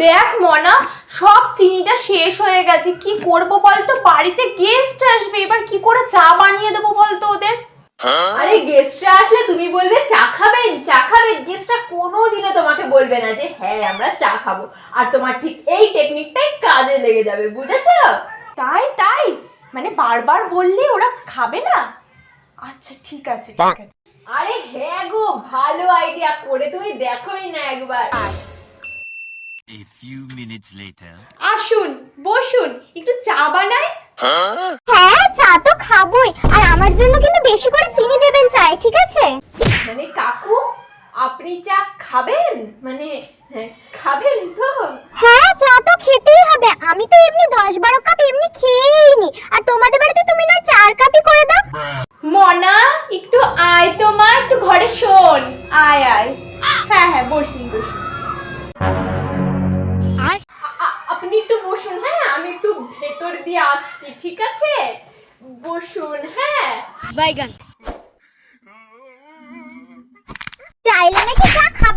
দেখ মনা, সব চিনিটা শেষ হয়ে গেছে, কি করব বলতো? বাড়িতে গেস্ট আসবে, এবার কি করে চা বানিয়ে দেবো বলতো ওদের? আরে গেস্টরা আসলে তুমি বলবে চা খাবেন চা খাবেন, গেস্টরা কোনোদিনও তোমাকে বলবে না যে হ্যাঁ আমরা চা খাবো। আর তোমার ঠিক এই টেকনিকটাই কাজে লেগে যাবে, বুঝেছো? তাই তাই মানে বারবার বললে ওরা খাবে না? আচ্ছা ঠিক আছে ঠিক আছে। আরে হ্যাঁ গো, ভালো আইডিয়া, করে তুমি দেখোই না একবার। A few minutes later. আসুন বসুন, একটু চা বানাই। হ্যাঁ চা তো খাবোই, আর আমার জন্য কিন্তু বেশি করে চিনি দেবেন চায়ে, ঠিক আছে? মানে কাকু, আপনি চা খাবেন? মানে হ্যাঁ, খাবেন তো? হ্যাঁ চা তো খেতেই হবে, আমি তো এমনি 10-12 কাপ এমনি খেয়েই নি, আর তোমাদের বাড়িতে তুমি না 4 কাপই করে দাও। মনা একটু আয় তো মা, একটু ঘরে শোন, আয় আয়। হ্যাঁ হ্যাঁ বসুন বসুন। আপনি একটু বসুন, হ্যাঁ আমি একটু ভেতর দিয়ে আসছি, ঠিক আছে? বসুন, হ্যাঁ। চাইলে নাকি চা খাবে